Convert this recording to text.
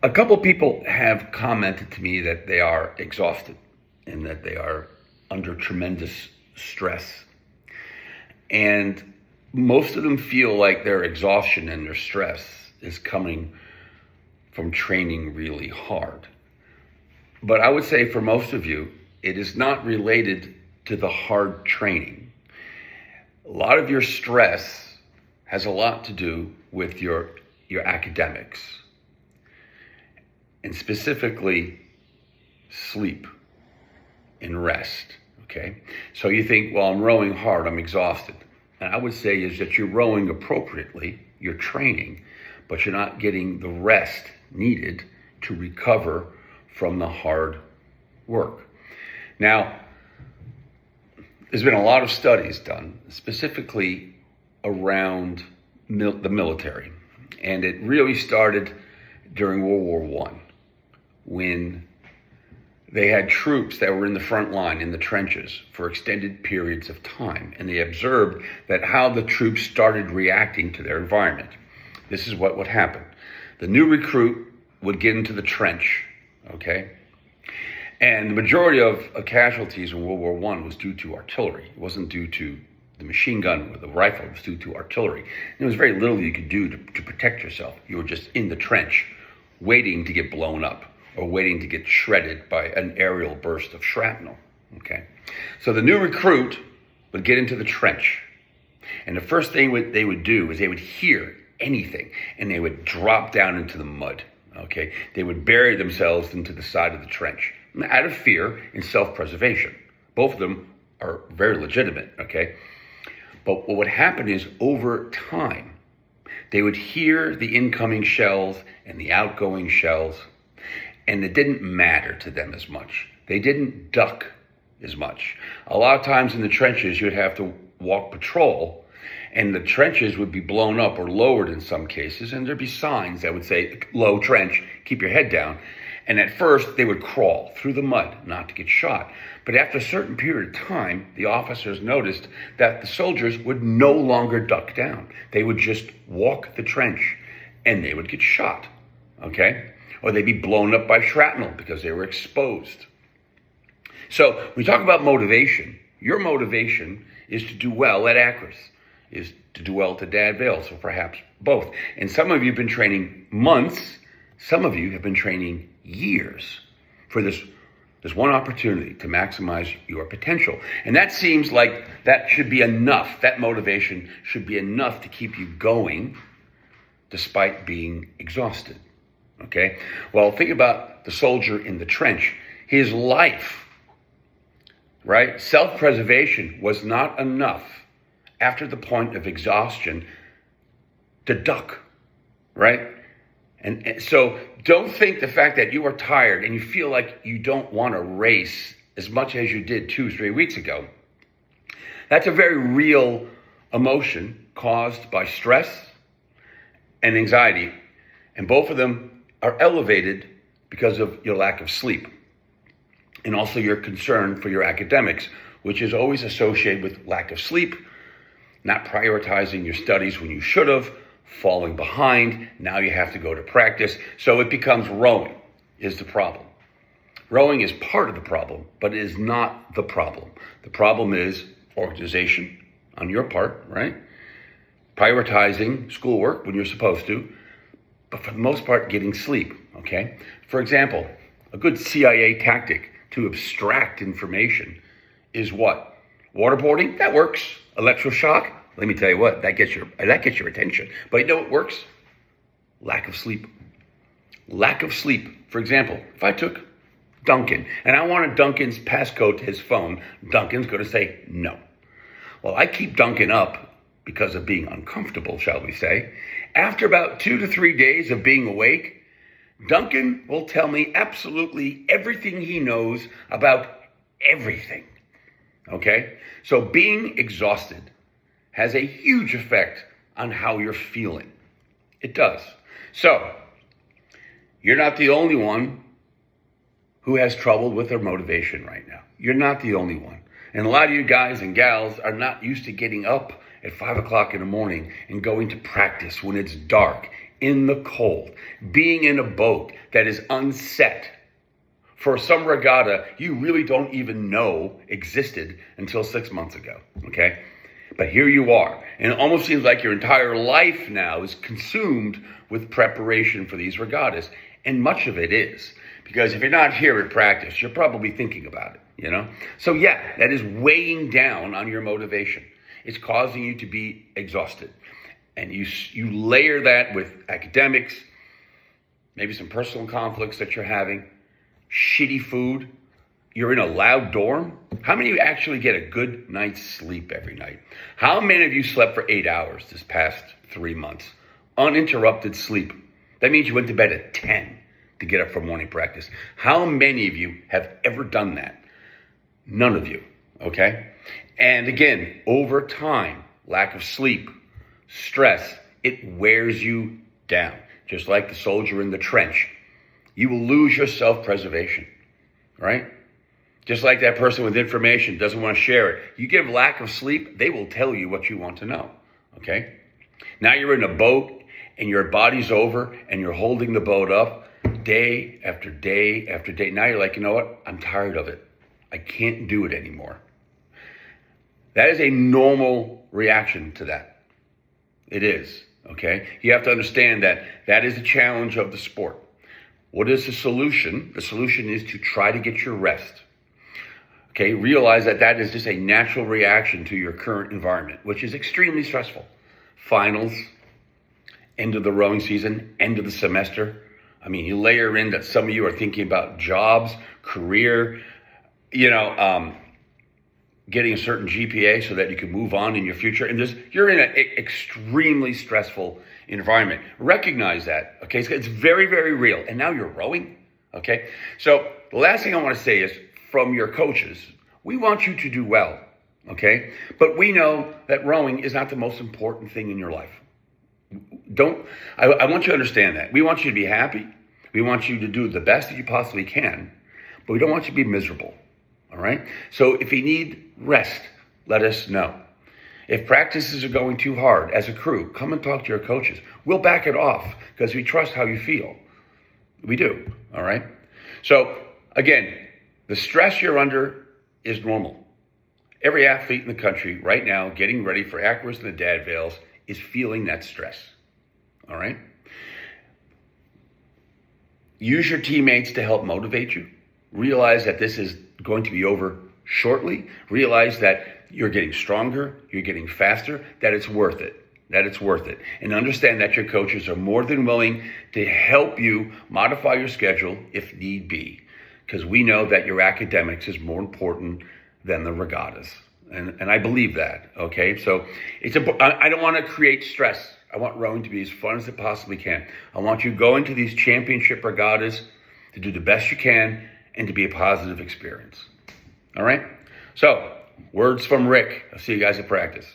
A couple people have commented to me that they are exhausted and that they are under tremendous stress. And most of them feel like their exhaustion and their stress is coming from training really hard. But I would say for most of you, it is not related to the hard training. A lot of your stress has a lot to do with your academics, and specifically sleep and rest, okay? So you think, well, I'm rowing hard, I'm exhausted. And I would say is that you're rowing appropriately, you're training, but you're not getting the rest needed to recover from the hard work. Now, there's been a lot of studies done, specifically around the military. And it really started during World War I, when they had troops that were in the front line, in the trenches, for extended periods of time. And they observed that how the troops started reacting to their environment. This is what would happen. The new recruit would get into the trench, okay? And the majority of casualties in World War I was due to artillery. It wasn't due to the machine gun or the rifle. It was due to artillery. And there was very little you could do to protect yourself. You were just in the trench, waiting to get blown up or waiting to get shredded by an aerial burst of shrapnel, okay? So the new recruit would get into the trench. And the first thing they would do is they would hear anything, and they would drop down into the mud, okay? They would bury themselves into the side of the trench out of fear and self-preservation. Both of them are very legitimate, okay? But what would happen is over time, they would hear the incoming shells and the outgoing shells, and it didn't matter to them as much. They didn't duck as much. A lot of times in the trenches, you'd have to walk patrol, and the trenches would be blown up or lowered in some cases, and there'd be signs that would say, low trench, keep your head down. And at first, they would crawl through the mud, not to get shot. But after a certain period of time, the officers noticed that the soldiers would no longer duck down. They would just walk the trench, and they would get shot, okay? Or they'd be blown up by shrapnel because they were exposed. So when we talk about motivation, your motivation is to do well at Akros, is to do well to Dad Vails, or perhaps both. And some of you have been training months, some of you have been training years for this one opportunity to maximize your potential. And that seems like that should be enough. That motivation should be enough to keep you going despite being exhausted. Okay? Well, think about the soldier in the trench. His life, right? Self-preservation was not enough after the point of exhaustion to duck, right? And so don't think the fact that you are tired and you feel like you don't want to race as much as you did 2-3 weeks ago. That's a very real emotion caused by stress and anxiety. And both of them are elevated because of your lack of sleep and also your concern for your academics, which is always associated with lack of sleep, not prioritizing your studies when you should have, falling behind. Now you have to go to practice. So it becomes rowing is the problem. Rowing is part of the problem, but it is not the problem. The problem is organization on your part, right? Prioritizing schoolwork when you're supposed to, but for the most part, getting sleep, okay? For example, a good CIA tactic to abstract information is what? Waterboarding? That works. Electroshock? Let me tell you what, that gets your attention. But you know what works? Lack of sleep. Lack of sleep. For example, if I took Duncan and I wanted Duncan's passcode to his phone, Duncan's going to say no. Well, I keep Duncan up because of being uncomfortable, shall we say. After about 2 to 3 days of being awake, Duncan will tell me absolutely everything he knows about everything. Okay? So being exhausted has a huge effect on how you're feeling. It does. So, you're not the only one who has trouble with their motivation right now. You're not the only one. And a lot of you guys and gals are not used to getting up at 5 o'clock in the morning and going to practice when it's dark in the cold, being in a boat that is unset for some regatta you really don't even know existed until 6 months ago, okay? But here you are, and it almost seems like your entire life now is consumed with preparation for these regattas, and much of it is. Because if you're not here at practice, you're probably thinking about it, you know? So yeah, that is weighing down on your motivation. It's causing you to be exhausted. And you layer that with academics, maybe some personal conflicts that you're having, shitty food, you're in a loud dorm. How many of you actually get a good night's sleep every night? How many of you slept for 8 hours this past 3 months? Uninterrupted sleep. That means you went to bed at 10 to get up for morning practice. How many of you have ever done that? None of you, okay? And again, over time, lack of sleep, stress, it wears you down. Just like the soldier in the trench. You will lose your self-preservation, right? Just like that person with information doesn't want to share it. You give lack of sleep, they will tell you what you want to know, okay? Now you're in a boat and your body's over and you're holding the boat up day after day after day. Now you're like, you know what? I'm tired of it. I can't do it anymore. That is a normal reaction to that. It is, okay? You have to understand that that is a challenge of the sport. What is the solution? The solution is to try to get your rest. Okay, realize that that is just a natural reaction to your current environment, which is extremely stressful. Finals, end of the rowing season, end of the semester. I mean, you layer in that some of you are thinking about jobs, career, getting a certain GPA so that you can move on in your future. And you're in an extremely stressful environment. Recognize that, okay? It's very, very real. And now you're rowing, okay? So the last thing I want to say is, from your coaches, we want you to do well, okay? But we know that rowing is not the most important thing in your life. I want you to understand that. We want you to be happy. We want you to do the best that you possibly can, but we don't want you to be miserable, all right? So if you need rest, let us know. If practices are going too hard as a crew, come and talk to your coaches. We'll back it off because we trust how you feel. We do, all right? So again, the stress you're under is normal. Every athlete in the country right now getting ready for Aquas and the Dad Veils is feeling that stress, all right? Use your teammates to help motivate you. Realize that this is going to be over shortly. Realize that you're getting stronger, you're getting faster, that it's worth it. And understand that your coaches are more than willing to help you modify your schedule if need be. Because we know that your academics is more important than the regattas. And I believe that, okay? So I don't want to create stress. I want rowing to be as fun as it possibly can. I want you going to these championship regattas to do the best you can and to be a positive experience. All right? So, words from Rick. I'll see you guys at practice.